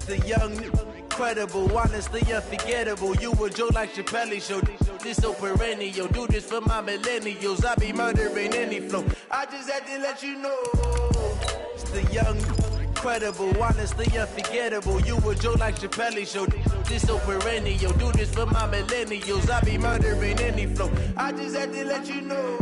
The young, incredible, honestly unforgettable. You a joke like Chappelle Show. This so perennial. Do this for my millennials. I be murdering any flow. I just had to let you know. It's the young, incredible, honestly unforgettable. You a joke like Chappelle Show. This so perennial. Do this for my millennials. I be murdering any flow. I just had to let you know.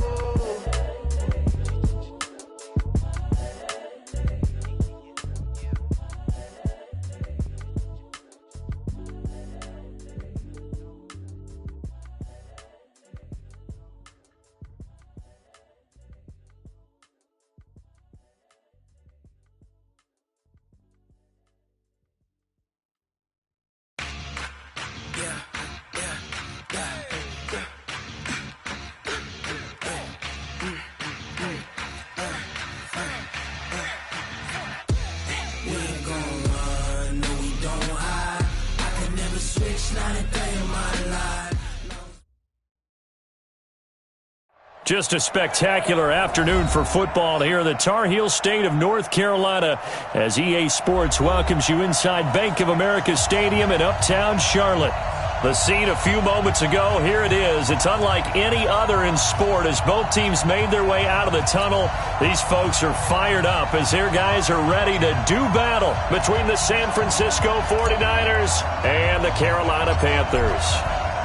Just a spectacular afternoon for football here in the Tar Heel state of North Carolina as EA Sports welcomes you inside Bank of America Stadium in Uptown Charlotte. The scene a few moments ago, here it is. It's unlike any other in sport as both teams made their way out of the tunnel. These folks are fired up as their guys are ready to do battle between the San Francisco 49ers and the Carolina Panthers.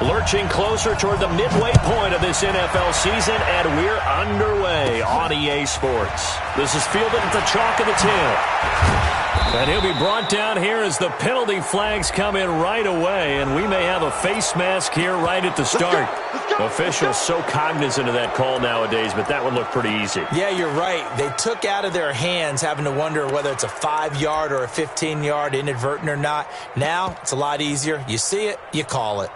Lurching closer toward the midway point of this NFL season, and we're underway on EA Sports. This is fielded at the chalk of the 10. And he'll be brought down here as the penalty flags come in right away, and we may have a face mask here right at the start. Officials so cognizant of that call nowadays, but that one looked pretty easy. Yeah, you're right. They took out of their hands having to wonder whether it's a 5-yard or a 15-yard inadvertent or not. Now, it's a lot easier. You see it, you call it.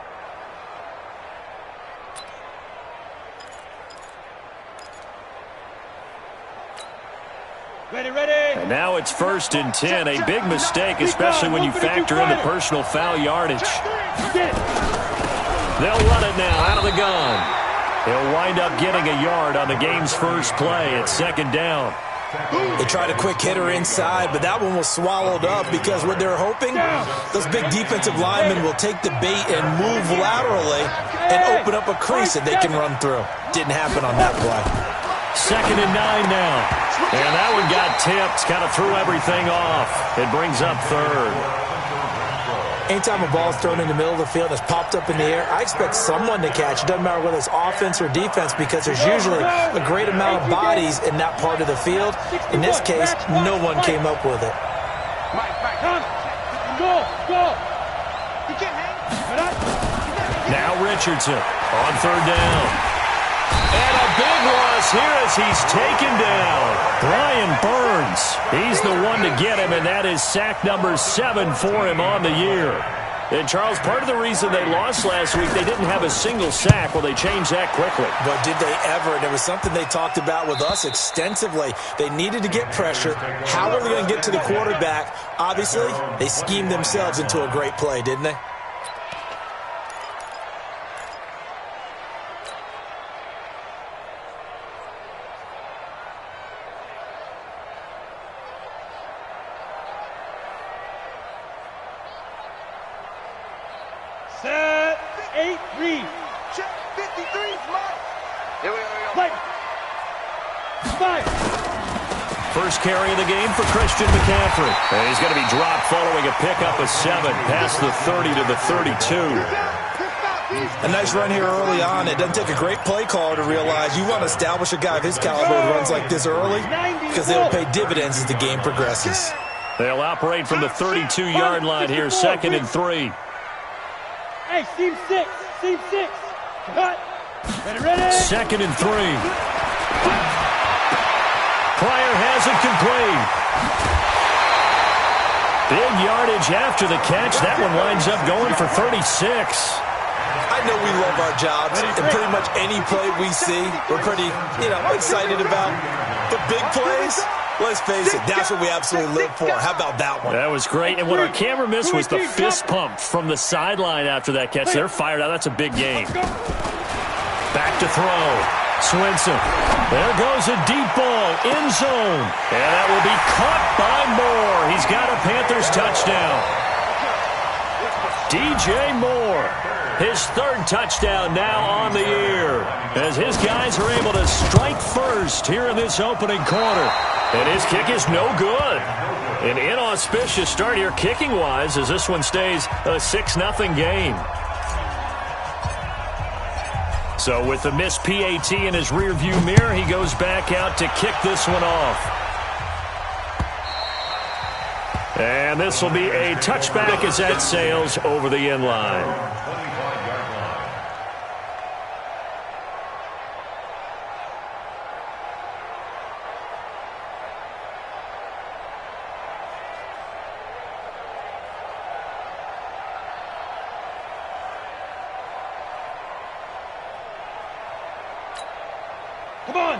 And now it's 1st and 10. A big mistake, especially when you factor in the personal foul yardage. They'll run it now out of the gun. He'll wind up getting a yard on the game's first play at 2nd down. They tried a quick hitter inside, but that one was swallowed up because what they're hoping, those big defensive linemen will take the bait and move laterally and open up a crease that they can run through. Didn't happen on that play. 2nd and 9 now. And that one got tipped, kind of threw everything off. It brings up 3rd. Anytime a ball is thrown in the middle of the field, it's popped up in the air, I expect someone to catch. It doesn't matter whether it's offense or defense because there's usually a great amount of bodies in that part of the field. In this case, no one came up with it. Now Richardson on 3rd down. And a big loss here as he's taken down. Brian Burns, he's the one to get him, and that is sack number 7 for him on the year. And, Charles, part of the reason they lost last week, they didn't have a single sack. Well, they changed that quickly. But did they ever? There was something they talked about with us extensively. They needed to get pressure. How are they going to get to the quarterback? Obviously, they schemed themselves into a great play, didn't they? Set, 8-3. Check 53, Mike. Here we go. Play. 5. First carry of the game for Christian McCaffrey. And he's going to be dropped following a pickup of 7 past the 30 to the 32. A nice run here early on. It doesn't take a great play caller to realize you want to establish a guy of his caliber who runs like this early because they'll pay dividends as the game progresses. They'll operate from the 32-yard line here, 2nd and 3. Hey, Team 6. Team 6. Cut. Ready. 2nd and 3. Pryor has it complete. Big yardage after the catch. That one winds up going for 36. I know we love our jobs, and pretty much any play we see, we're pretty, excited about. But big plays, let's face it, that's what we absolutely live for. How about that one? That was great. And what our camera missed was the fist pump from the sideline after that catch. They're fired out. That's a big game. Back to throw. Swinson. There goes a deep ball. End zone. And that will be caught by Moore. He's got a Panthers touchdown. DJ Moore, his third touchdown now on the year, as his guys are able to strike first here in this opening quarter. And his kick is no good. An inauspicious start here kicking-wise as this one stays a 6-0 game. So with the missed PAT in his rearview mirror, he goes back out to kick this one off. And this will be a touchback as that sails over the end line.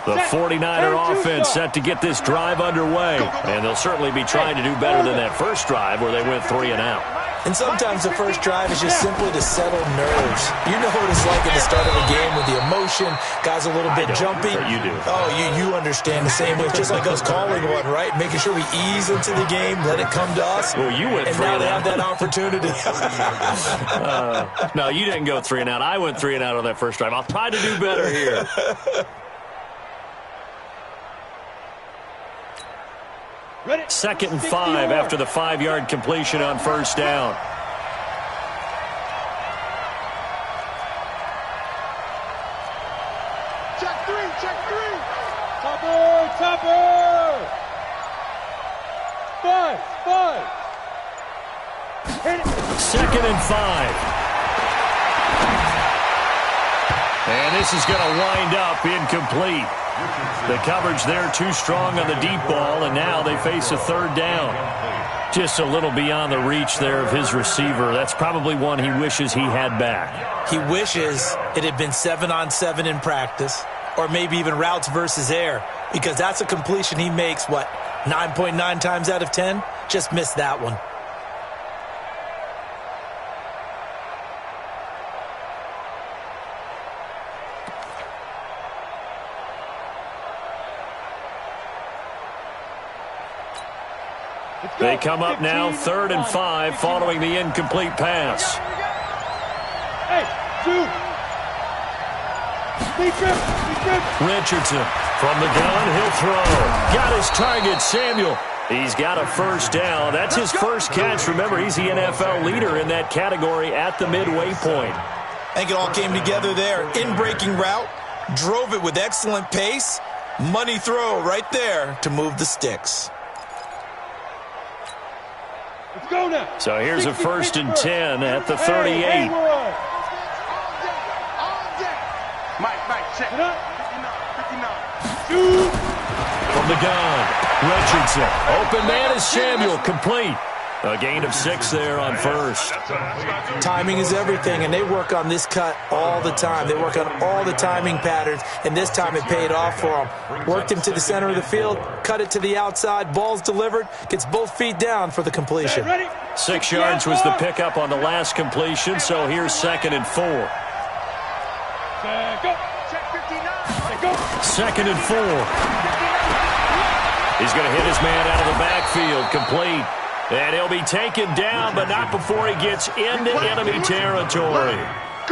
The 49er offense set to get this drive underway. And they'll certainly be trying to do better than that first drive where they went 3 and out. And sometimes the first drive is just simply to settle nerves. You know what it's like at the start of a game with the emotion, guys a little bit jumpy. You do. Oh, you understand the same way. It's just like us calling one, right? Making sure we ease into the game, let it come to us. Well, you went 3 and out. And now they have that opportunity. No, you didn't go 3 and out. I went 3 and out on that first drive. I'll try to do better here. Second and 5 after the 5-yard completion on first down. Check three. Topper. 5. Hit it. Second and 5. And this is going to wind up incomplete. The coverage there too strong on the deep ball, and now they face a third down. Just a little beyond the reach there of his receiver. That's probably one he wishes he had back. He wishes it had been 7-on-7 in practice, or maybe even routes versus air, because that's a completion he makes, 9.9 times out of 10? Just missed that one. They come up now 3rd and 5 following the incomplete pass. Richardson from the gun, he'll throw. Got his target, Samuel. He's got a first down. That's his first catch. Remember, he's the NFL leader in that category at the midway point. I think it all came together there. In-breaking route, drove it with excellent pace. Money throw right there to move the sticks. Let's go now. So here's a 1st and 10 at the 38. Mike, check. 59. From the gun, Richardson. Open man is Samuel, complete. A gain of 6 there on first. Timing is everything, and they work on this cut all the time. They work on all the timing patterns, and this time it paid off for them. Worked him to the center of the field, cut it to the outside, ball's delivered, gets both feet down for the completion. 6 yards was the pickup on the last completion, so here's 2nd and 4. Second and 4. He's going to hit his man out of the backfield, complete. And he'll be taken down, but not before he gets into enemy territory.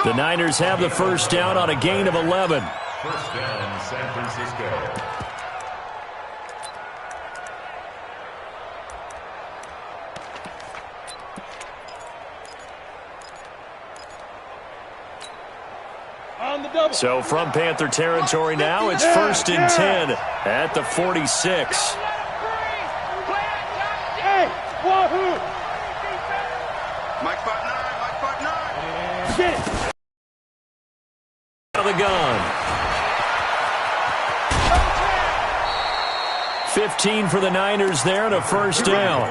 The Niners have the first down on a gain of 11. First down, San Francisco. So from Panther territory now, it's 1st and 10 at the 46. Wahoo! Mike 5'9", Get it! Out of the gun. 15 for the Niners there and a first down.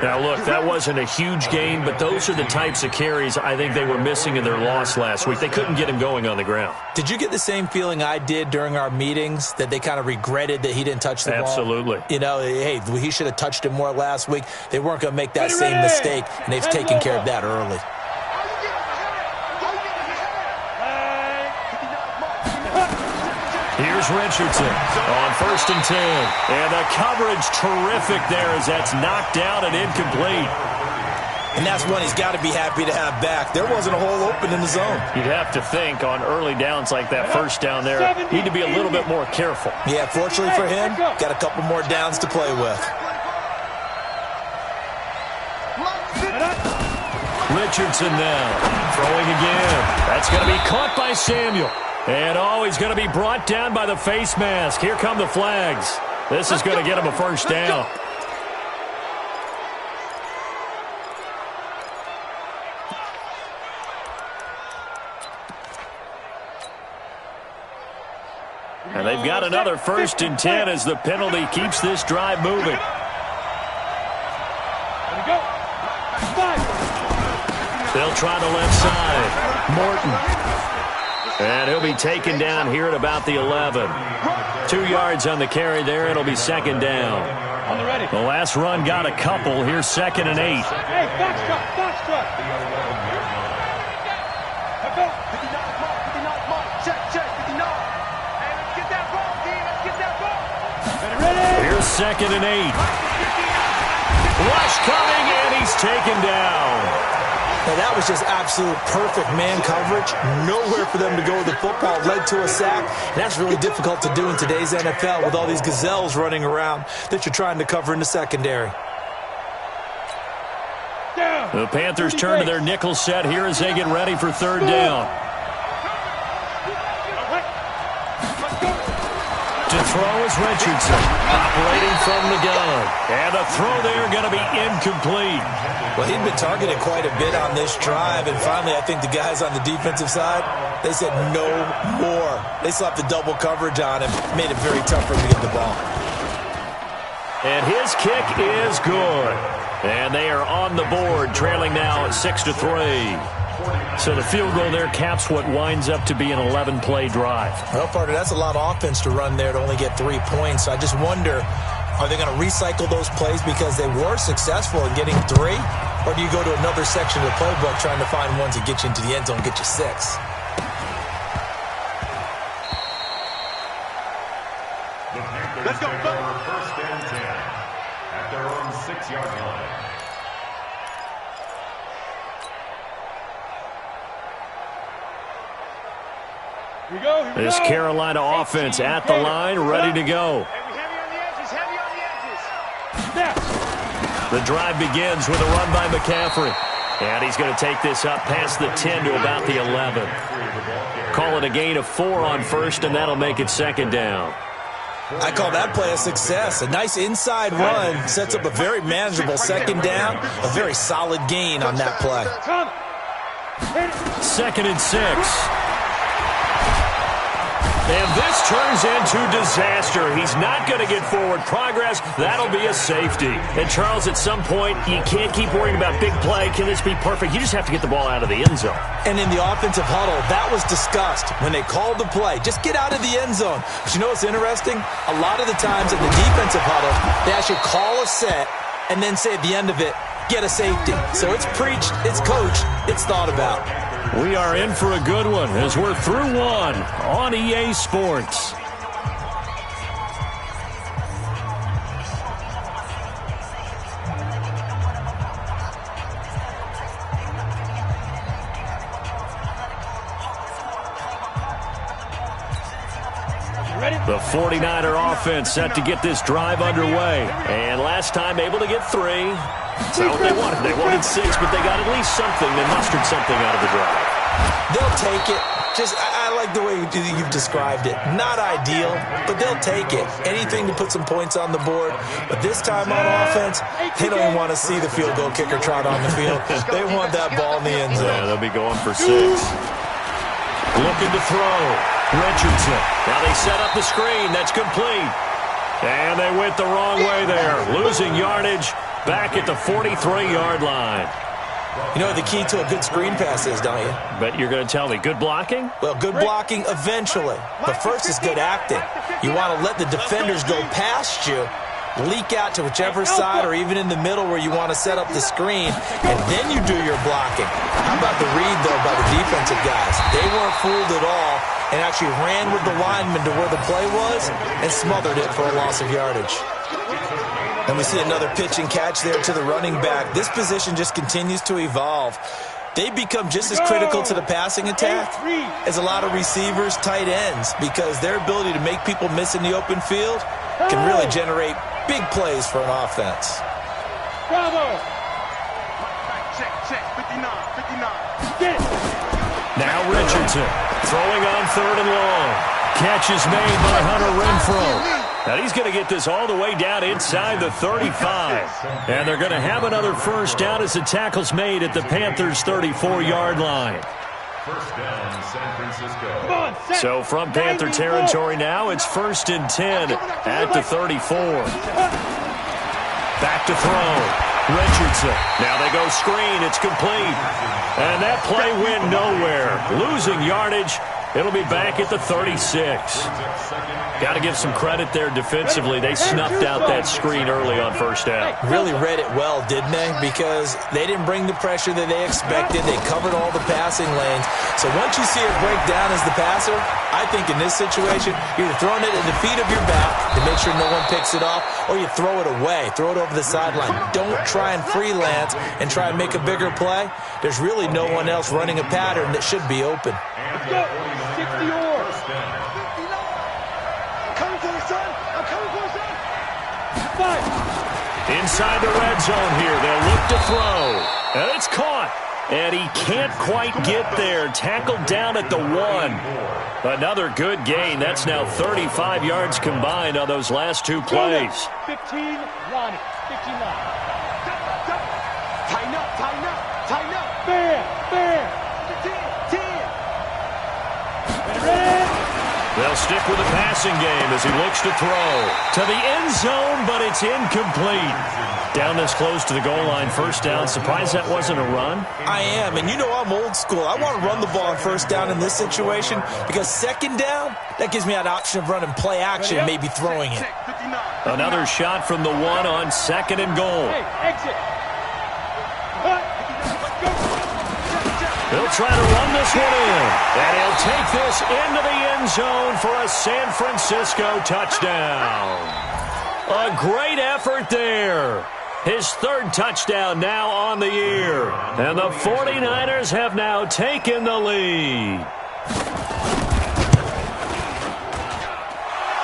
Now, look, that wasn't a huge gain, but those are the types of carries I think they were missing in their loss last week. They couldn't get him going on the ground. Did you get the same feeling I did during our meetings, that they kind of regretted that he didn't touch the ball? Absolutely. You know, hey, he should have touched it more last week. They weren't going to make that same mistake, and they've taken care of that early. Here's Richardson on 1st and 10. And the coverage terrific there as that's knocked down and incomplete. And that's one he's got to be happy to have back. There wasn't a hole open in the zone. You'd have to think on early downs like that first down there, need to be a little bit more careful. Yeah, fortunately for him, got a couple more downs to play with. Richardson now, throwing again. That's going to be caught by Samuel. And he's going to be brought down by the face mask. Here come the flags. This is going to get him a first down. And they've got another 1st and 10 as the penalty keeps this drive moving. They'll try the left side. Morton. And he'll be taken down here at about the 11. 2 yards on the carry there. It'll be 2nd down. The last run got a couple. Here's 2nd and 8. Hey, foxtrot. Here's 2nd and 8. Rush coming, and he's taken down. Now, that was just absolute perfect man coverage. Nowhere for them to go with the football. Led to a sack. And that's really difficult to do in today's NFL with all these gazelles running around that you're trying to cover in the secondary. The Panthers turn to their nickel set here as they get ready for 3rd down. To throw is Richardson, operating from the gun. And the throw there going to be incomplete. Well, he'd been targeted quite a bit on this drive, and finally I think the guys on the defensive side, they said no more. They slapped the double coverage on him, made it very tough for him to get the ball. And his kick is good. And they are on the board, trailing now at 6-3. So the field goal there caps what winds up to be an 11-play drive. Well, partner, that's a lot of offense to run there to only get 3 points. So I just wonder, are they going to recycle those plays because they were successful in getting 3? Or do you go to another section of the playbook trying to find ones that get you into the end zone and get you 6? Let's go. 1st and 10 at their own 6-yard line. This Carolina offense at the line, ready to go. Heavy on the edges. The drive begins with a run by McCaffrey. And he's going to take this up past the 10 to about the 11. Call it a gain of 4 on 1st, and that'll make it 2nd down. I call that play a success. A nice inside run sets up a very manageable 2nd down. A very solid gain on that play. 2nd and 6. And this turns into disaster. He's not going to get forward progress. That'll be a safety. And, Charles, at some point, you can't keep worrying about big play. Can this be perfect? You just have to get the ball out of the end zone. And in the offensive huddle, that was discussed when they called the play. Just get out of the end zone. But you know what's interesting? A lot of the times in the defensive huddle, they actually call a set and then say at the end of it, get a safety. So it's preached, it's coached, it's thought about. We are in for a good one as we're through one on EA Sports. The 49er offense set to get this drive underway. And last time able to get 3. That's not what they wanted. They wanted 6, but they got at least something. They mustered something out of the drive. They'll take it. I like the way you've described it. Not ideal, but they'll take it. Anything to put some points on the board. But this time on offense, they don't even want to see the field goal kicker trot on the field. They want that ball in the end zone. Yeah, they'll be going for 6. Looking to throw. Richardson. Now they set up the screen. That's complete. And they went the wrong way there. Losing yardage back at the 43-yard line. You know what the key to a good screen pass is, don't you? But you're going to tell me, good blocking? Well, good blocking eventually. But first is good acting. You want to let the defenders go past you, leak out to whichever side or even in the middle where you want to set up the screen, and then you do your blocking. How about the read, though, by the defensive guys? They weren't fooled at all and actually ran with the lineman to where the play was and smothered it for a loss of yardage. And we see another pitch and catch there to the running back. This position just continues to evolve. They become just as critical to the passing attack as a lot of receivers, tight ends, because their ability to make people miss in the open field can really generate big plays for an offense. Bravo! Check, 59. Now Richardson throwing on 3rd and long. Catch is made by Hunter Renfrow. And he's going to get this all the way down inside the 35. And they're going to have another first down as the tackle's made at the Panthers' 34-yard line. First down, San Francisco. So from Panther territory now, it's 1st and 10 at the 34. Back to throw. Richardson. Now they go screen. It's complete. And that play went nowhere. Losing yardage. It'll be back at the 36. Got to give some credit there defensively. They snuffed out that screen early on first down. Really read it well, didn't they? Because they didn't bring the pressure that they expected. They covered all the passing lanes. So once you see it break down as the passer, I think in this situation, you're either throwing it at the feet of your back to make sure no one picks it off, or you throw it away, throw it over the sideline. Don't try and freelance and try and make a bigger play. There's really no one else running a pattern that should be open. Let's go. 60 or. Coming for you, son. I'm coming for you, son. 5. Inside the red zone here. They'll look to throw. And it's caught. And he can't quite get there. Tackled down at the 1. Another good gain. That's now 35 yards combined on those last 2 plays. 15, Ronnie. 15 line. Tighten up. Fair. 10. They'll stick with the passing game as he looks to throw. To the end zone, but it's incomplete. Down this close to the goal line, first down. Surprised that wasn't a run? I am, and you know I'm old school. I want to run the ball on first down in this situation because second down, that gives me an option of running play action and maybe throwing it. Another shot from the 1 on 2nd and goal. Hey, exit. He'll try to run this one in. And he'll take this into the end zone for a San Francisco touchdown. A great effort there. His 3rd touchdown now on the year. And the 49ers have now taken the lead.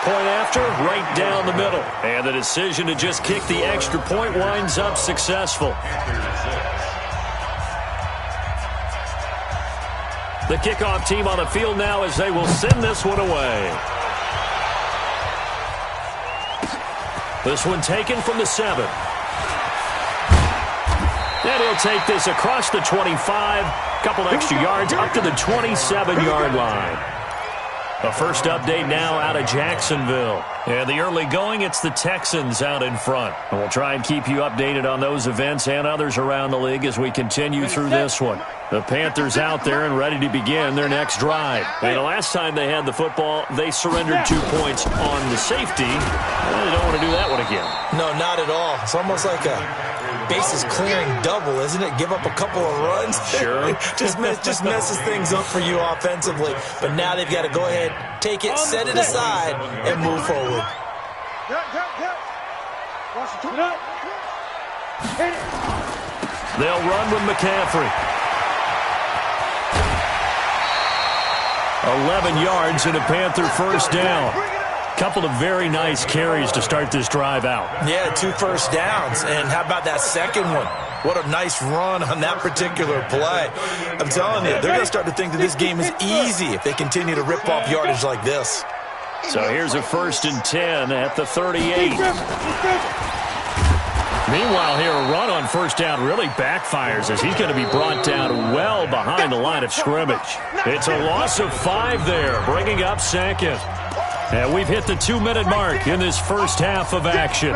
Point after, right down the middle. And the decision to just kick the extra point winds up successful. The kickoff team on the field now as they will send this one away. This one taken from the 7. And he'll take this across the 25. Couple extra yards up to the 27-yard line. A first update now out of Jacksonville. And the early going, it's the Texans out in front. And we'll try and keep you updated on those events and others around the league as we continue through this one. The Panthers out there and ready to begin their next drive. And the last time they had the football, they surrendered 2 points on the safety. Well, they don't want to do that one again. No, not at all. It's almost like a bases clearing double, isn't it? Give up a couple of runs. Sure. just messes things up for you offensively. But now they've got to go ahead, take it, set it aside, and move forward. They'll run with McCaffrey. 11 yards and a Panther first down. Couple of very nice carries to start this drive out. Yeah, 2 first downs. And how about that second one? What a nice run on that particular play. I'm telling you, they're going to start to think that this game is easy if they continue to rip off yardage like this. So here's a 1st and 10 at the 38. Meanwhile here, a run on first down really backfires as he's going to be brought down well behind the line of scrimmage. It's a loss of 5 there, bringing up 2nd. And we've hit the 2-minute mark in this first half of action.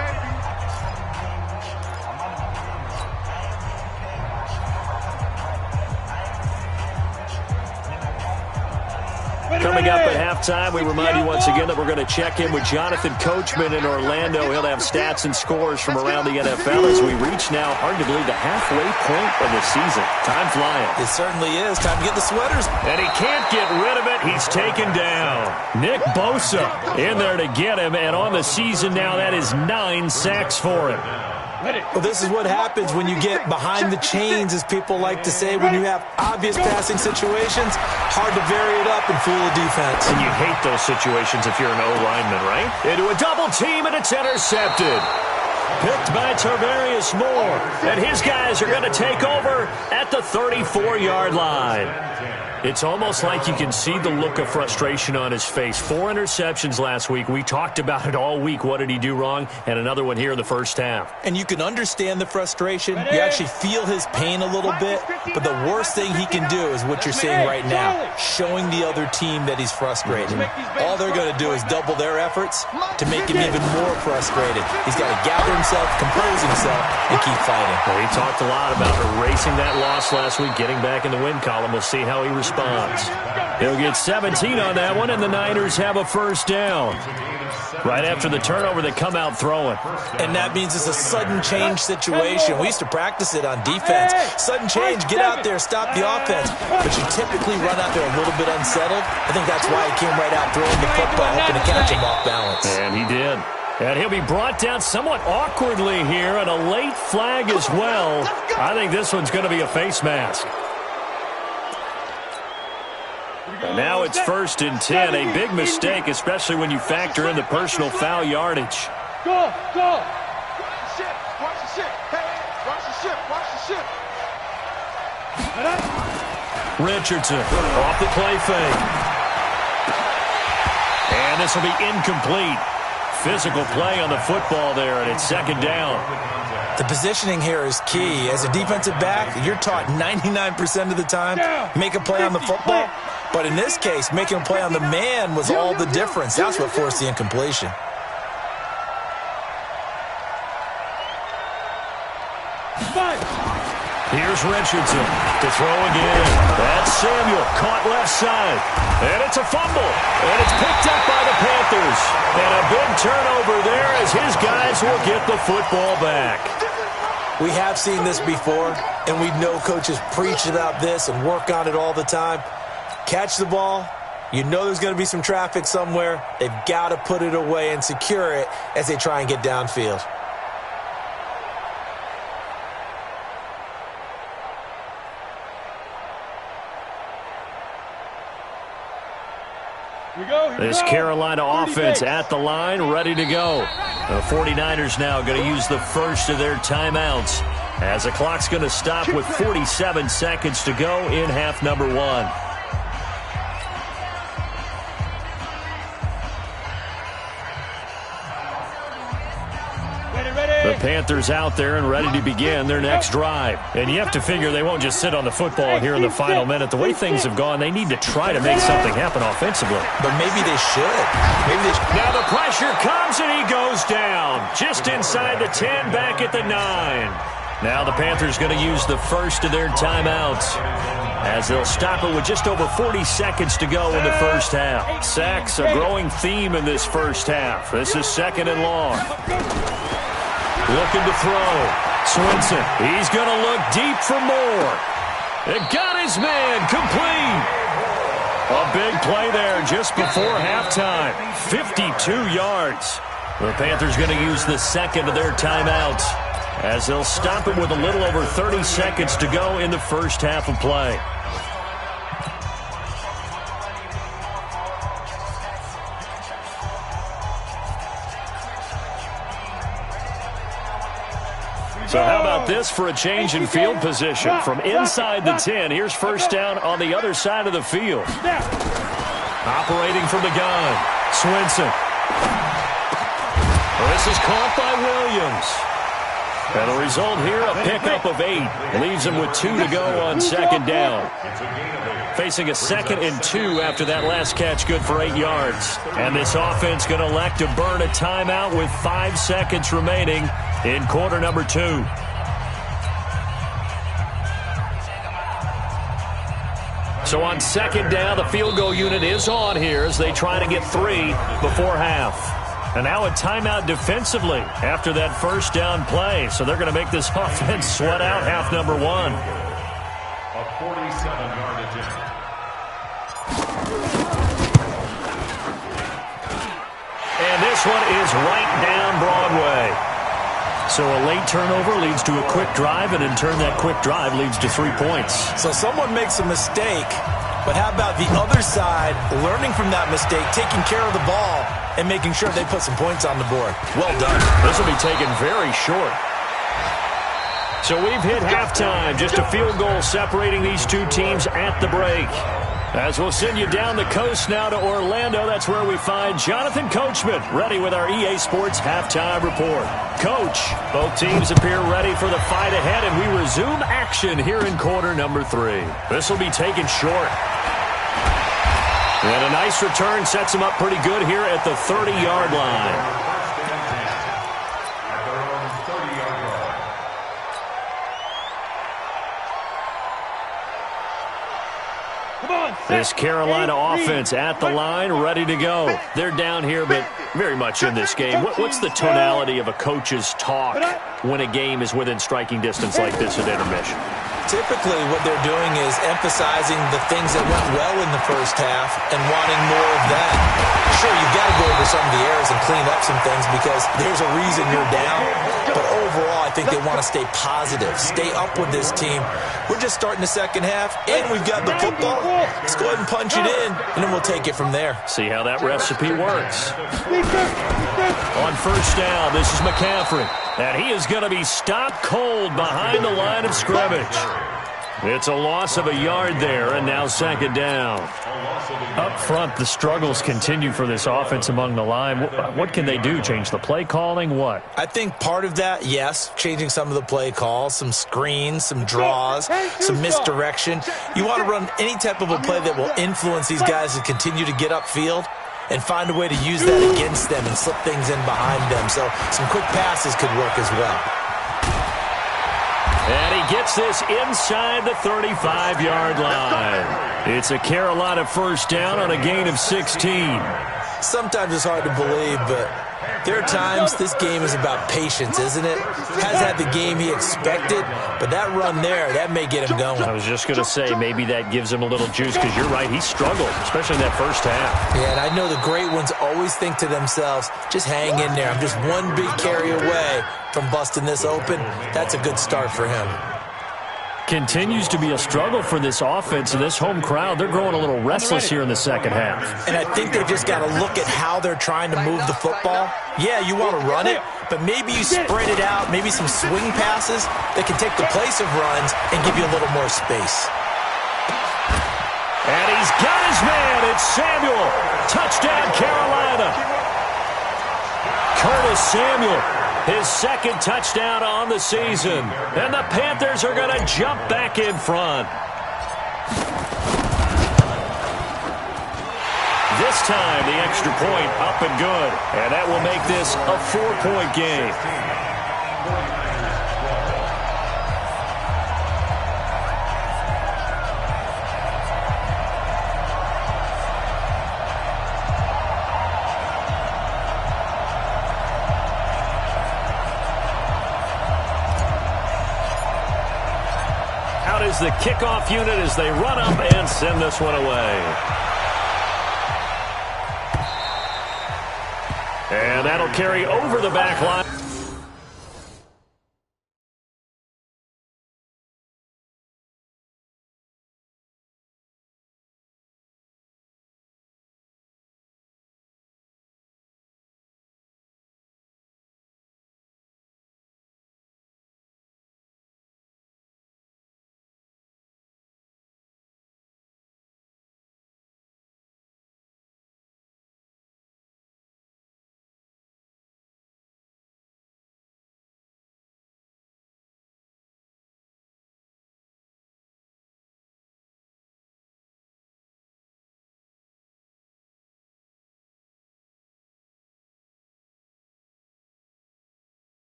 Coming up at halftime, we remind you once again that we're going to check in with Jonathan Coachman in Orlando. He'll have stats and scores from around the NFL as we reach now, hard to believe, the halfway point of the season. Time flying. It certainly is. Time to get the sweaters. And he can't get rid of it. He's taken down. Nick Bosa in there to get him, and on the season now, that is 9 sacks for him. Well, this is what happens when you get behind the chains, as people like to say, when you have obvious passing situations. Hard to vary it up and fool a defense. And you hate those situations if you're an O-lineman, right? Into a double team, and it's intercepted. Picked by Tarvarius Moore. And his guys are going to take over at the 34-yard line. It's almost like you can see the look of frustration on his face. 4 interceptions last week. We talked about it all week. What did he do wrong? And another one here in the first half. And you can understand the frustration. You actually feel his pain a little bit. But the worst thing he can do is what you're seeing right now, showing the other team that he's frustrated. All they're going to do is double their efforts to make him even more frustrated. He's got to gather himself, compose himself, and keep fighting. Well, he talked a lot about erasing that loss last week, getting back in the win column. We'll see how he responds. He'll get 17 on that one, and the Niners have a first down. Right after the turnover, they come out throwing. And that means it's a sudden change situation. We used to practice it on defense. Sudden change, get out there, stop the offense. But you typically run out there a little bit unsettled. I think that's why he came right out throwing the football, hoping to catch him off balance. And he did. And he'll be brought down somewhat awkwardly here, and a late flag as well. I think this one's going to be a face mask. And now it's 1st and 10. A big mistake, especially when you factor in the personal foul yardage. Go! Watch the ship! Watch the ship! Hey! Watch the ship! Watch the ship! Richardson off the play fake. And this will be incomplete. Physical play on the football there, and it's 2nd down. The positioning here is key. As a defensive back, you're taught 99% of the time, make a play on the football. But in this case, making a play on the man was all the difference. That's what forced the incompletion. Here's Richardson to throw again. That's Samuel, caught left side. And it's a fumble. And it's picked up by the Panthers. And a big turnover there as his guys will get the football back. We have seen this before, and we know coaches preach about this and work on it all the time. Catch the ball. You know there's going to be some traffic somewhere. They've got to put it away and secure it as they try and get downfield. This Carolina offense at the line, ready to go. The 49ers now going to use the first of their timeouts as the clock's going to stop with 47 seconds to go in half number 1. The Panthers out there and ready to begin their next drive. And you have to figure they won't just sit on the football here in the final minute. The way things have gone, they need to try to make something happen offensively. But maybe they should. Now the pressure comes and he goes down. Just inside the 10, back at the 9. Now the Panthers going to use the first of their timeouts as they'll stop it with just over 40 seconds to go in the first half. Sacks, a growing theme in this first half. This is 2nd and long. Looking to throw. Swinson, he's going to look deep for Moore. It got his man complete. A big play there just before halftime. 52 yards. The Panthers going to use the second of their timeouts as they'll stop it with a little over 30 seconds to go in the first half of play. So how about this for a change in field position? From inside the 10, here's first down on the other side of the field. Operating from the gun, Swinson. This is caught by Williams. And the result here, a pickup of 8. Leaves him with 2 to go on 2nd down. Facing a 2nd and 2 after that last catch, good for 8 yards. And this offense going to elect to burn a timeout with 5 seconds remaining in quarter number 2. So on second down, the field goal unit is on here as they try to get 3 before half. And now a timeout defensively after that first down play. So they're going to make this offense sweat out half number 1. A 47-yard attempt. And this one is right down Broadway. So a late turnover leads to a quick drive, and in turn that quick drive leads to 3 points. So someone makes a mistake, but how about the other side learning from that mistake, taking care of the ball, and making sure they put some points on the board? Well done. This will be taken very short. So we've hit halftime. Just a field goal separating these two teams at the break. As we'll send you down the coast now to Orlando, that's where we find Jonathan Coachman ready with our EA Sports Halftime Report. Coach, both teams appear ready for the fight ahead, and we resume action here in quarter number 3. This will be taken short. And a nice return sets him up pretty good here at the 30-yard line. This Carolina offense at the line, ready to go. They're down here, but very much in this game. What's the tonality of a coach's talk when a game is within striking distance like this at intermission? Typically, what they're doing is emphasizing the things that went well in the first half and wanting more of that. Sure, you've got to go over some of the errors and clean up some things because there's a reason you're down. But overall, I think they want to stay positive, stay up with this team. We're just starting the second half, and we've got the football. Let's go ahead and punch it in, and then we'll take it from there. See how that recipe works. On first down, this is McCaffrey. And he is going to be stopped cold behind the line of scrimmage. It's a loss of a yard there, and now second down. Up front, the struggles continue for this offense among the line. What can they do? Change the play calling? What? I think part of that, yes, changing some of the play calls, some screens, some draws, some misdirection. You want to run any type of a play that will influence these guys to continue to get upfield and find a way to use that against them and slip things in behind them. So some quick passes could work as well. And he gets this inside the 35-yard line. It's a Carolina first down on a gain of 16. Sometimes it's hard to believe, but there are times this game is about patience, isn't it? Has had the game he expected, but that run there, that may get him going. I was just going to say, maybe that gives him a little juice, because you're right, he struggled, especially in that first half. Yeah, and I know the great ones always think to themselves, just hang in there. I'm just one big carry away from busting this open. That's a good start for him. Continues to be a struggle for this offense, and this home crowd, they're growing a little restless here in the second half. And I think they've just got to look at how they're trying to move the football. Yeah, you want to run it, but maybe you spread it out, maybe some swing passes that can take the place of runs and give you a little more space. And he's got his man. It's Samuel. Touchdown, Carolina. Curtis Samuel. His second touchdown on the season. And the Panthers are going to jump back in front. This time, the extra point up and good. And that will make this a 4-point game. Is the kickoff unit as they run up and send this one away. And that'll carry over the back line.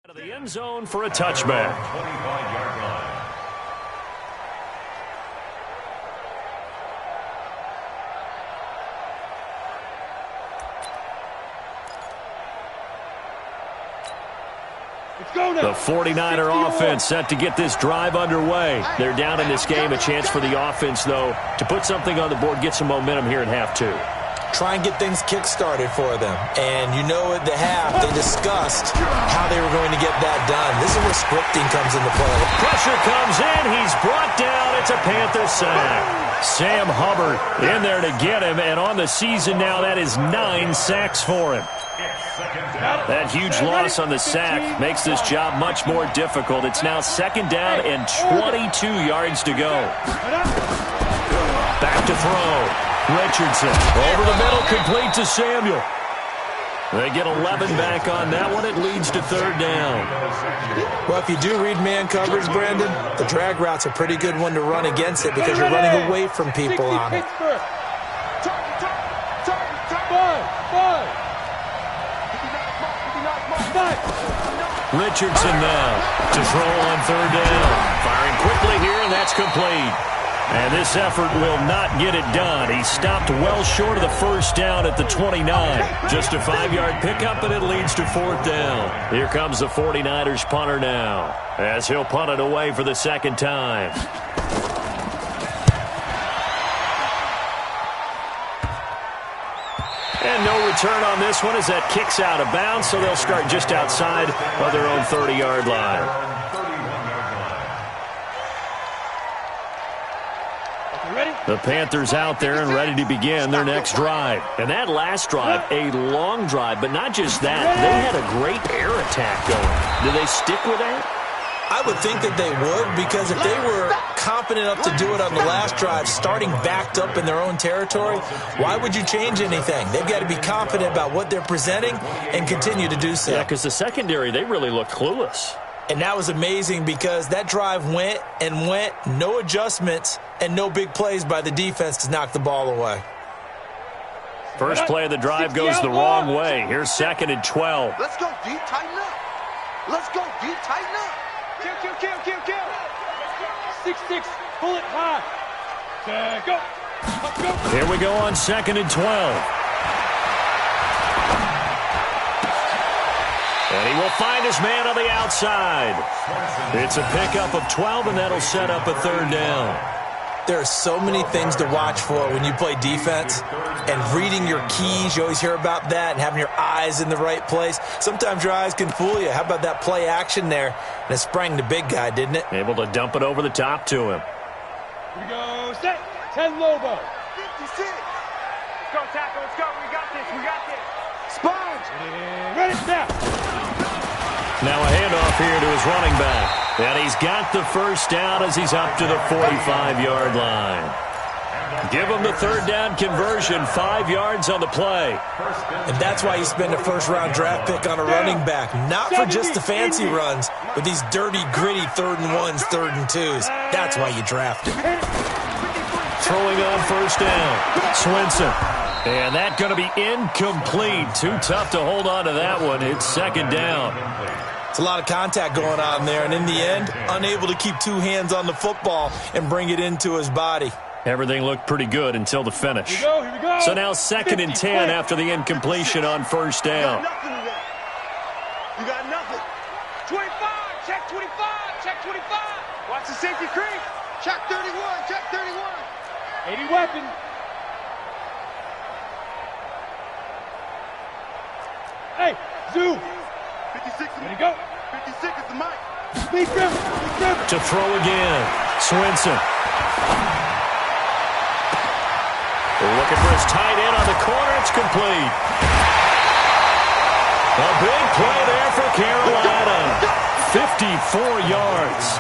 Out of the end zone for a touchback. 25-yard line. The 49er offense set to get this drive underway. They're down in this game. A chance for the offense, though, to put something on the board, get some momentum here in half two. Try and get things kick-started for them. And you know at the half, they discussed how they were going to get that done. This is where scripting comes into play. Pressure comes in. He's brought down. It's a Panther sack. Sam Hubbard in there to get him. And on the season now, that is 9 sacks for him. That huge loss on the sack makes this job much more difficult. It's now second down and 22 yards to go. Back to throw. Richardson over the middle, complete to Samuel. They get 11 back on that one. It leads to third down. Well, if you do read man coverage, Brandon, the drag route's a pretty good one to run against it because you're running away from people on it. Richardson now to throw on third down. Firing quickly here, and that's complete. And this effort will not get it done. He stopped well short of the first down at the 29. Just a 5-yard pickup, and it leads to fourth down. Here comes the 49ers punter now, as he'll punt it away for the second time. And no return on this one as that kicks out of bounds, so they'll start just outside of their own 30-yard line. The Panthers out there and ready to begin their next drive. And that last drive, a long drive, but not just that. They had a great air attack going. Do they stick with that? I would think that they would, because if they were confident enough to do it on the last drive, starting backed up in their own territory, why would you change anything? They've got to be confident about what they're presenting and continue to do so. Yeah, because the secondary, they really look clueless. And that was amazing because that drive went and went, no adjustments, and no big plays by the defense to knock the ball away. First play of the drive goes the wrong way. Here's second and 12. Let's go deep, tighten up. Let's go deep, tighten up. Kill. 6-6, pull it high. Go. Here we go on second and 12. And he will find his man on the outside. It's a pickup of 12, and that'll set up a third down. There are so many things to watch for when you play defense. And reading your keys, you always hear about that, and having your eyes in the right place. Sometimes your eyes can fool you. How about that play action there? And it sprang the big guy, didn't it? Able to dump it over the top to him. Here we go, set. 10 Lobo. 56. Let's go, tackle. Let's go. We got this. Sponge. Ready, now. Now a handoff here to his running back. And he's got the first down as he's up to the 45-yard line. Give him the third down conversion, 5 yards on the play. And that's why you spend a first-round draft pick on a running back. Not for just the fancy runs, but these dirty, gritty third and ones, third and twos. That's why you draft him. Throwing on first down, Swinson. And that's going to be incomplete. Too tough to hold on to that one. It's second down. It's a lot of contact going on there, and in the end, unable to keep two hands on the football and bring it into his body. Everything looked pretty good until the finish. Here we go. So now second and 10 after the incompletion on first down. You got nothing. 25, check 25, check 25. Watch the safety creep. Check 31, check 31. 80 weapon. Hey, Zoo. 56. Ready to go. 56 is the mic. Speed driven. To throw again, Swinson. Looking for his tight end on the corner. It's complete. A big play there for Carolina. 54 yards.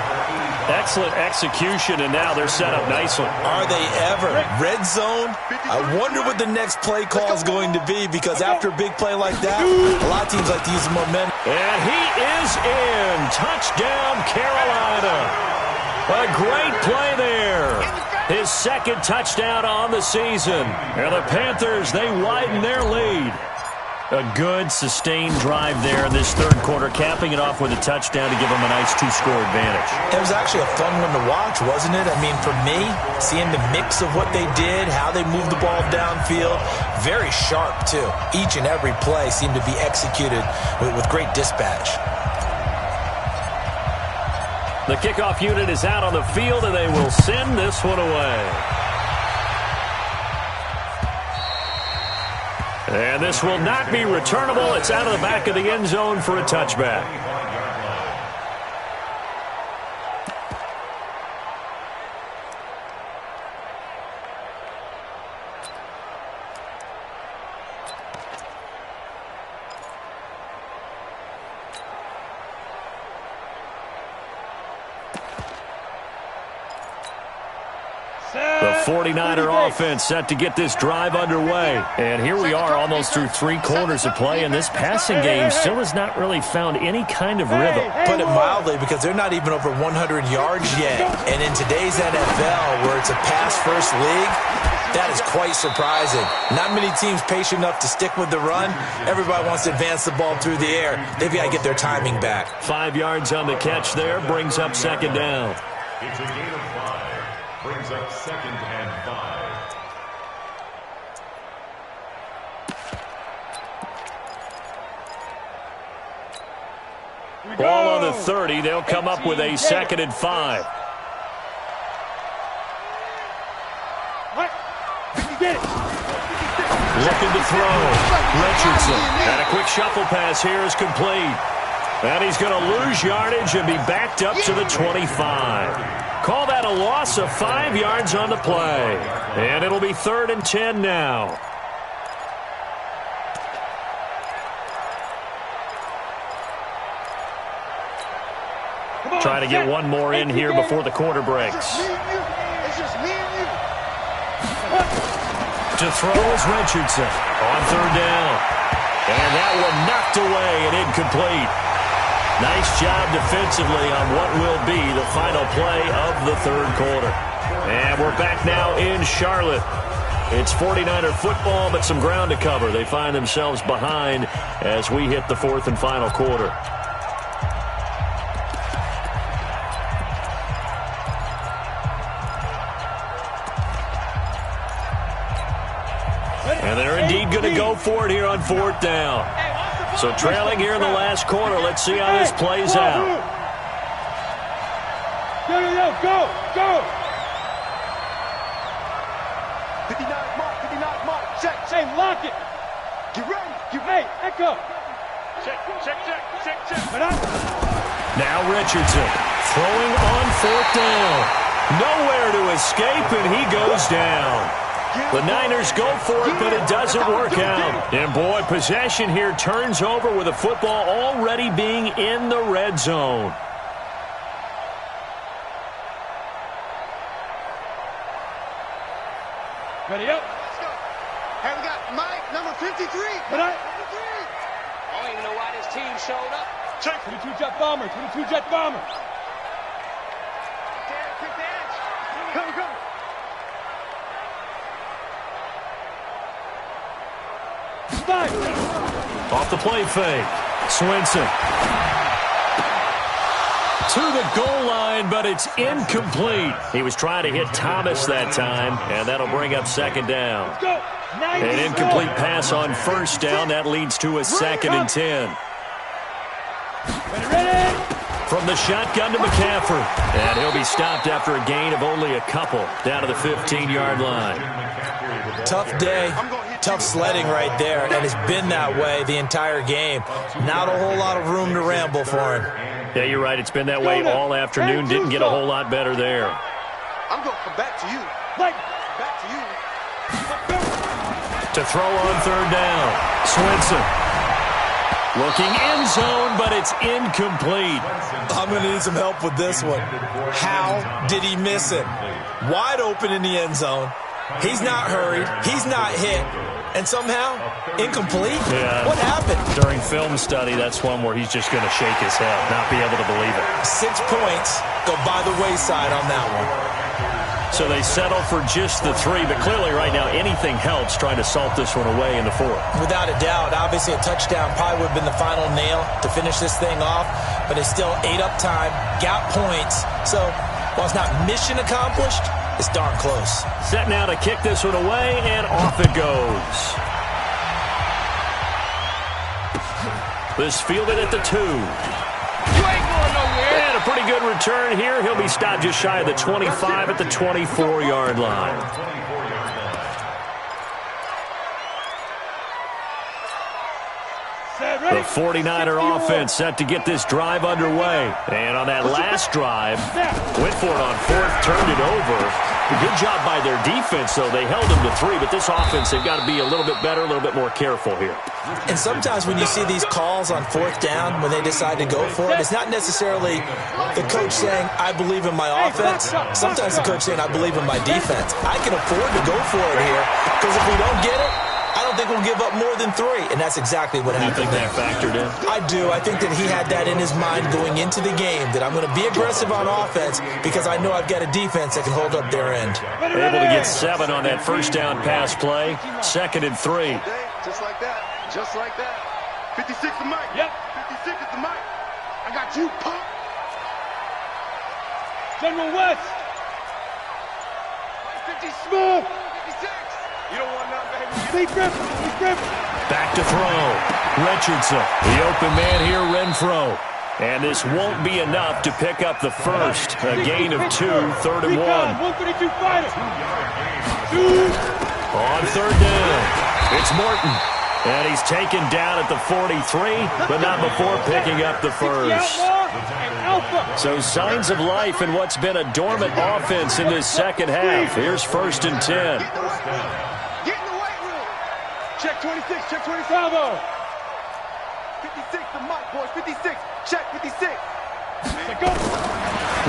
Excellent execution, and now they're set up nicely. Are they ever? Red zone? I wonder what the next play call is going to be, because after a big play like that, a lot of teams like to use the momentum. And he is in. Touchdown, Carolina. A great play there. His second touchdown on the season. And the Panthers, they widen their lead. A good, sustained drive there in this third quarter, capping it off with a touchdown to give them a nice 2-score advantage. It was actually a fun one to watch, wasn't it? I mean, for me, seeing the mix of what they did, how they moved the ball downfield, very sharp, too. Each and every play seemed to be executed with great dispatch. The kickoff unit is out on the field, and they will send this one away. And this will not be returnable. It's out of the back of the end zone for a touchback. The 49er offense set to get this drive underway. And here we are almost through 3 quarters of play, and this passing game still has not really found any kind of rhythm. Put it mildly, because they're not even over 100 yards yet. And in today's NFL, where it's a pass-first league, that is quite surprising. Not many teams patient enough to stick with the run. Everybody wants to advance the ball through the air. They've got to get their timing back. 5 yards on the catch there, brings up second down. It's a gain of 5. Brings up 2nd and 5. Ball on the 30. They'll come up with a 2nd and 5. Looking to throw. Richardson. And a quick shuffle pass here is complete. And he's going to lose yardage and be backed up to the 25. Call that a loss of 5 yards on the play. And it'll be 3rd and 10 now. Trying to get one more in here before the quarter breaks. It's just me and you. To throw is Richardson on 3rd down. And that one knocked away and incomplete. Nice job defensively on what will be the final play of the 3rd quarter. And we're back now in Charlotte. It's 49er football, but some ground to cover. They find themselves behind as we hit the 4th and final quarter. And they're indeed going to go for it here on 4th down. So trailing here in the last quarter. Let's see how this plays out. Go! 59 mark, check. Hey, lock it! Get ready. Hey, echo! Check. Now Richardson throwing on 4th down. Nowhere to escape, and he goes down. The Niners go for it, but it doesn't work out. And boy, possession here turns over with the football already being in the red zone. Ready up! Let's go. Hey, we got Mike, number 53. Ready up! 53. I don't even know why this team showed up. Check. 22 jet bomber! Quick edge. Come. Off the play fake. Swinson. To the goal line, but it's incomplete. He was trying to hit Thomas that time, and that'll bring up 2nd down. An incomplete pass on 1st down. That leads to a 2nd and 10. Ready! From the shotgun to McCaffrey. And he'll be stopped after a gain of only a couple down to the 15-yard line. Tough day, tough sledding right there, and it's been that way the entire game. Not a whole lot of room to ramble for him. Yeah, you're right. It's been that way all afternoon. Didn't get a whole lot better there. I'm going to come back to you. To throw on 3rd down. Swinson. Looking end zone, but it's incomplete. I'm going to need some help with this one. How did he miss it? Wide open in the end zone. He's not hurried. He's not hit. And somehow, incomplete? Yeah. What happened? During film study, that's one where he's just going to shake his head, not be able to believe it. 6 points go by the wayside on that one. So they settle for just the 3, but clearly right now anything helps trying to salt this one away in the 4th. Without a doubt, obviously a touchdown probably would have been the final nail to finish this thing off, but it's still 8 up time, got points. So while it's not mission accomplished, it's darn close. Set now to kick this one away, and off it goes. This fielded at the 2. And a pretty good return here. He'll be stopped just shy of the 25 at the 24-yard line. The 49er offense set to get this drive underway. And on that last drive, went for it on 4th, turned it over. Good job by their defense, though. They held them to 3, but this offense, they've got to be a little bit better, a little bit more careful here. And sometimes when you see these calls on 4th down, when they decide to go for it, it's not necessarily the coach saying, I believe in my offense. Sometimes the coach saying, I believe in my defense. I can afford to go for it here, because if we don't get it, I don't think we'll give up more than 3, and that's exactly what happened. You think that factored in? I do. I think that he had that in his mind going into the game, that I'm going to be aggressive on offense because I know I've got a defense that can hold up their end. Able to get 7 on that first down pass play. 2nd and 3. Just like that. Just like that. 56 the mic. Yep. 56 is the mic. I got you, punk. General West. 50 smooth. 56. You don't want nothing, baby. Lee Griffin. Back to throw. Richardson. The open man here, Renfro. And this won't be enough to pick up the first. A gain of 2, 3rd and 1. 132 fighter. On 3rd down, it's Morton. And he's taken down at the 43, but not before picking up the first. So signs of life in what's been a dormant offense in this second half. Here's 1st and 10. Get in the weight room. Check 26. Check 26. Bravo. 56 the mic, boys. 56. Check 56.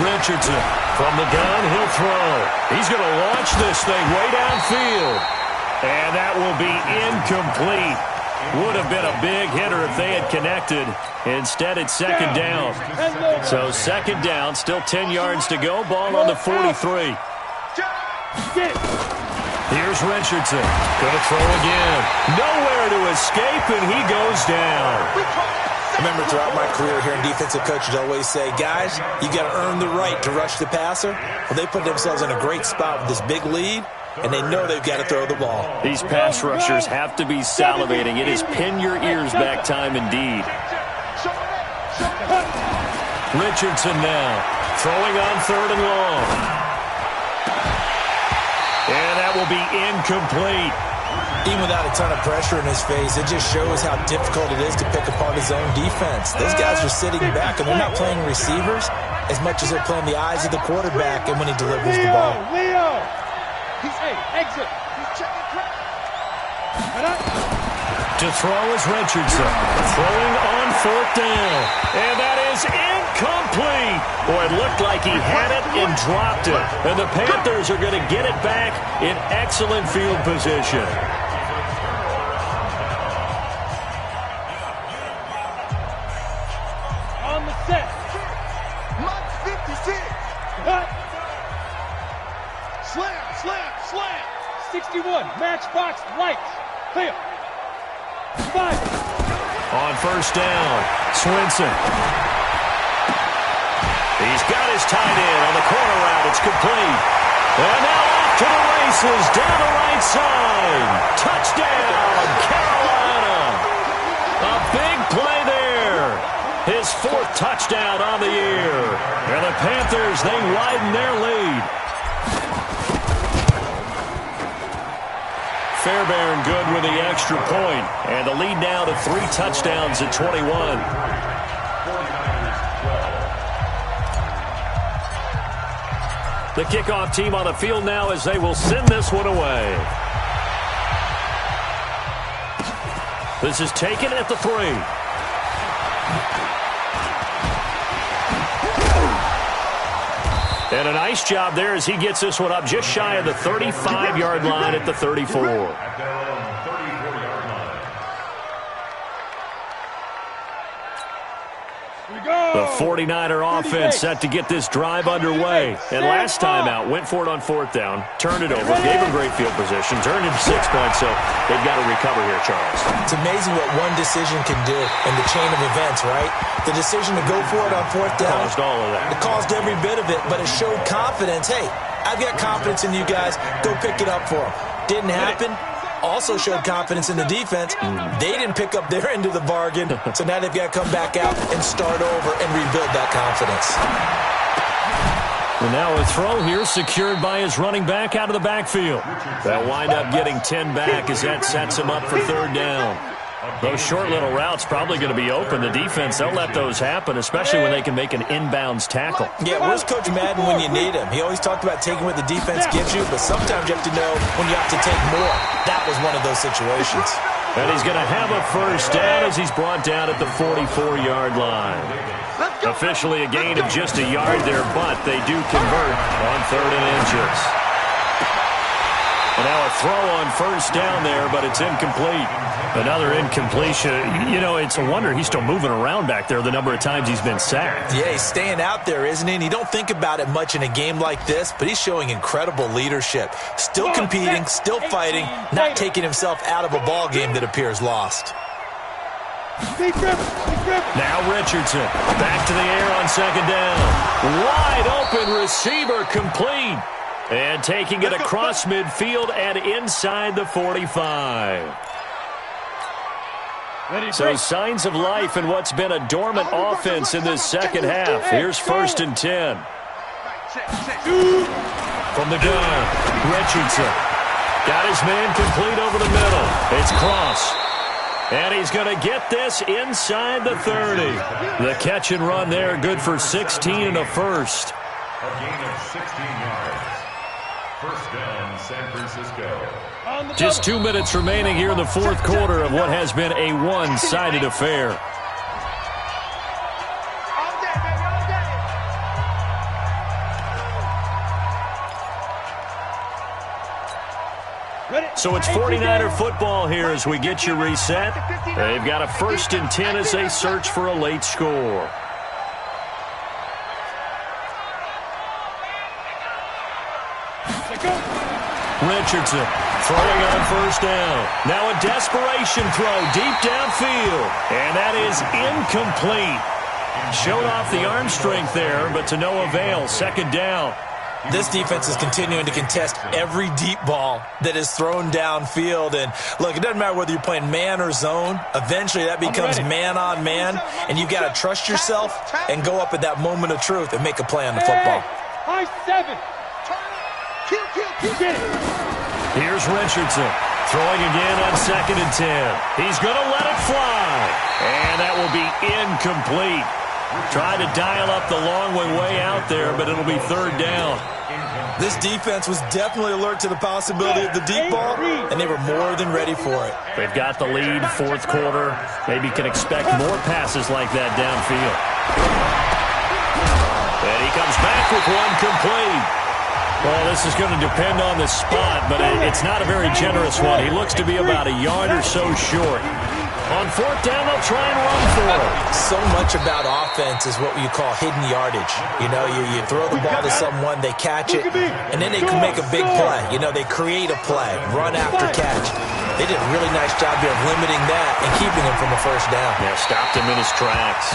Richardson from the gun, he'll throw. He's going to launch this thing way downfield. And that will be incomplete. Would have been a big hitter if they had connected. Instead, it's 2nd down. So 2nd down, still 10 yards to go. Ball on the 43. Here's Richardson. Going to throw again. Nowhere to escape, and he goes down. Remember, throughout my career here in defensive coaches always say, guys, you got to earn the right to rush the passer. Well, they put themselves in a great spot with this big lead, and they know they've got to throw the ball. These pass rushers have to be salivating. It is pin your ears back time indeed. Richardson now throwing on 3rd and long. And that will be incomplete. Even without a ton of pressure in his face, it just shows how difficult it is to pick apart his own defense. Those guys are sitting back, and they're not playing receivers as much as they're playing the eyes of the quarterback and when he delivers the ball. Leo! Exit! He's checking crap! To throw is Richardson. Throwing on 4th down. And that is incomplete. Boy, it looked like he had it and dropped it. And the Panthers are going to get it back in excellent field position. On the set. Mike 56. Cut. Slam, slam, slam. 61. Matchbox lights. Clear. 5. On 1st down, Swinson. He's got his tight end on the corner route. It's complete. And now off to the races down the right side. Touchdown, Carolina. A big play there. His 4th touchdown on the year. And the Panthers, they widen their lead. Fairbairn good with the extra point. And the lead now to 3 touchdowns at 21. The kickoff team on the field now as they will send this one away. This is taken at the 3. And a nice job there as he gets this one up just shy of the 35-yard line at the 34. At their own 34-yard line. Here we go. The 49er offense set to get this drive underway. And last time out, went for it on fourth down, turned it over, gave them great field position, turned into 6 points, so they've got to recover here, Charles. It's amazing what one decision can do in the chain of events, right? The decision to go for it on fourth down. Caused all of that. It caused every bit of it, but it showed confidence. Hey, I've got confidence in you guys. Go pick it up for them. Didn't happen. Also showed confidence in the defense. They didn't pick up their end of the bargain, so now they've got to come back out and start over and rebuild that confidence. And now a throw here secured by his running back out of the backfield. They'll wind up getting 10 back as that sets him up for third down. Those short little routes probably going to be open. The defense, they'll let those happen, especially when they can make an inbounds tackle. Yeah, where's Coach Madden when you need him? He always talked about taking what the defense gives you, but sometimes you have to know when you have to take more. That was one of those situations. And he's going to have a first down as he's brought down at the 44-yard line. Officially a gain of just a yard there, but they do convert on 3rd and inches. And now a throw on first down there, but it's incomplete. Another incompletion. You know, it's a wonder he's still moving around back there the number of times he's been sacked. Yeah, he's staying out there, isn't he? And you don't think about it much in a game like this, but he's showing incredible leadership. Still competing, still fighting, not taking himself out of a ball game that appears lost. Now Richardson back to the air on second down. Wide open receiver complete. And taking it across midfield and inside the 45. So signs of life in what's been a dormant offense in this second half. Here's 1st and 10. From the gun, Richardson. Got his man complete over the middle. It's Cross. And he's going to get this inside the 30. The catch and run there, good for 16 and a first. A gain of 16 yards. First down, San Francisco. Just 2 minutes remaining here in the fourth quarter of what has been a one-sided affair. So it's 49er football here as we get you reset. They've got a 1st and 10 as they search for a late score. Richardson throwing on first down. Now a desperation throw deep downfield. And that is incomplete. Showed off the arm strength there, but to no avail. Second down. This defense is continuing to contest every deep ball that is thrown downfield. And, look, it doesn't matter whether you're playing man or zone. Eventually that becomes man-on-man, and you've got to trust yourself and go up at that moment of truth and make a play on the football. High 7. Here's Richardson throwing again on 2nd and 10. He's going to let it fly. And that will be incomplete. Tried to dial up the long way out there, but it'll be third down. This defense was definitely alert to the possibility of the deep ball, and they were more than ready for it. They've got the lead, fourth quarter. Maybe can expect more passes like that downfield. And he comes back with one complete. Well, this is going to depend on the spot, but it's not a very generous one. He looks to be about a yard or so short. On fourth down, they'll try and run for it. So much about offense is what you call hidden yardage. You know, you throw the ball to someone, they catch it, and then they can make a big play. You know, they create a play, run after catch. They did a really nice job here of limiting that and keeping him from a first down. Yeah, stopped him in his tracks.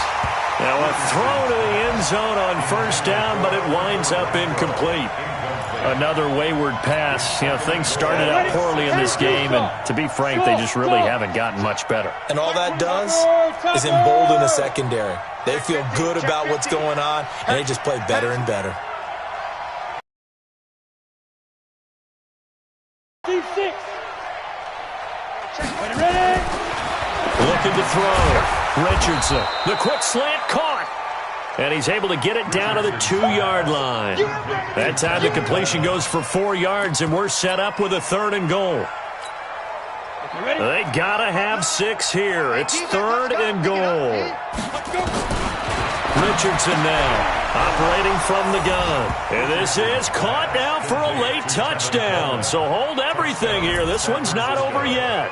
Now a throw to the end zone on first down, but it winds up incomplete. Another wayward pass. You know, things started out poorly in this game, and to be frank, they just really haven't gotten much better. And all that does is embolden the secondary. They feel good about what's going on, and they just play better and better. Looking to throw. Richardson, the quick slant caught. And he's able to get it down to the 2-yard line. That time the completion goes for 4 yards, and we're set up with a 3rd and goal. They gotta have 6 here. It's 3rd and goal. Richardson now operating from the gun. And this is caught now for a late touchdown. So hold everything here. This one's not over yet.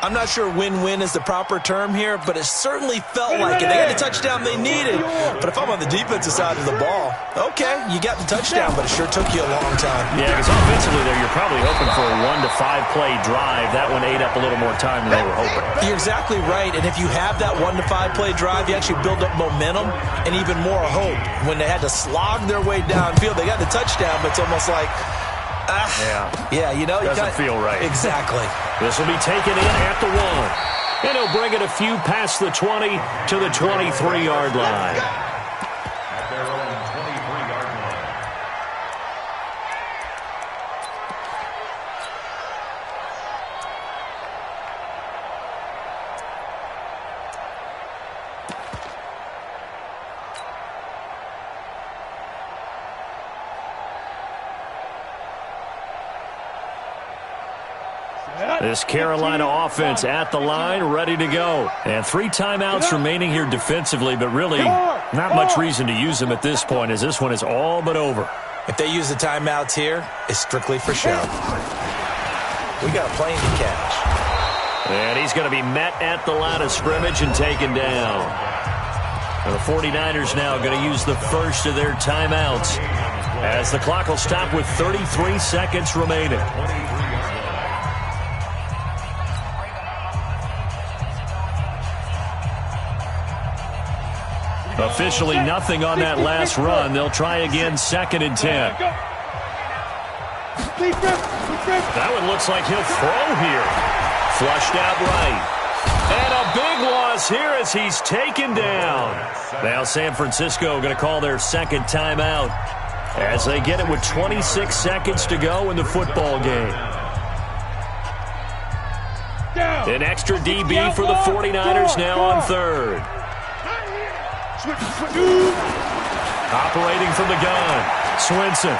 I'm not sure win-win is the proper term here, but it certainly felt like it. They got the touchdown they needed. But if I'm on the defensive side of the ball, okay, you got the touchdown, but it sure took you a long time. Yeah, because offensively there, you're probably hoping for a 1 to 5 play drive. That one ate up a little more time than they were hoping. You're exactly right, and if you have that 1 to 5 play drive, you actually build up momentum and even more hope. When they had to slog their way downfield, they got the touchdown, but it's almost like, yeah, you know, doesn't feel right. Exactly. This will be taken in at the 1. And he'll bring it a few past the 20 to the 23-yard line. At their own 23-yard line. This Carolina offense at the line, ready to go. And 3 timeouts remaining here defensively, but really not much reason to use them at this point, as this one is all but over. If they use the timeouts here, it's strictly for show. We got a plane to catch. And he's going to be met at the line of scrimmage and taken down. And the 49ers now going to use the first of their timeouts, as the clock will stop with 33 seconds remaining. Officially nothing on that last run. They'll try again, 2nd and 10. That one looks like he'll throw here. Flushed out right. And a big loss here as he's taken down. Now San Francisco going to call their 2nd timeout as they get it with 26 seconds to go in the football game. An extra DB for the 49ers now on 3rd. Operating from the gun, Swinson.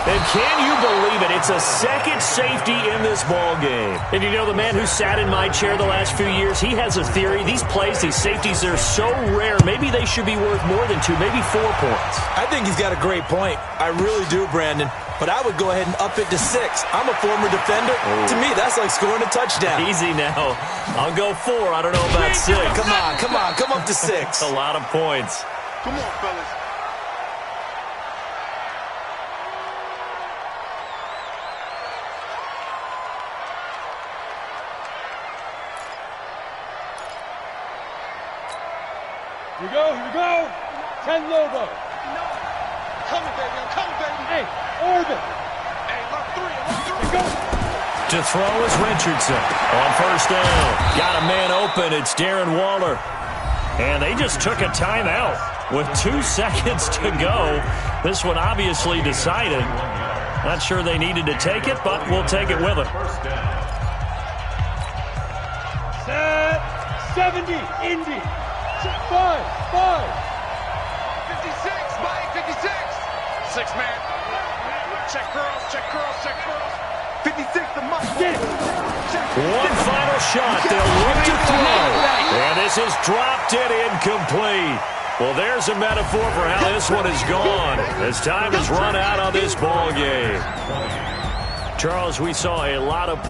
And can you believe it? It's a 2nd safety in this ball game. And you know, the man who sat in my chair the last few years, he has a theory. These plays, these safeties, they're so rare. Maybe they should be worth more than 2, maybe 4 points. I think he's got a great point. I really do, Brandon. But I would go ahead and up it to 6. I'm a former defender. Oh. To me, that's like scoring a touchdown. Easy now. I'll go 4. I don't know about 6. Come on. Come up to 6. That's a lot of points. Come on, fellas. Here we go. 10 Lobo. Coming, baby. I'm coming, baby. Hey, Orbit. Hey, look 3. Go. To throw is Richardson on 1st down. Got a man open. It's Darren Waller. And they just took a timeout with 2 seconds to go. This one obviously decided. Not sure they needed to take it, but we'll take it with it. Set. 70. Indy. 5. 56, Mike, 56. 6 man. Check curls. 56 to Mike. One final shot. They'll look to throw. And this is dropped it incomplete. Well, there's a metaphor for how this one is gone, as time has run out on this ball game. Charles, we saw a lot of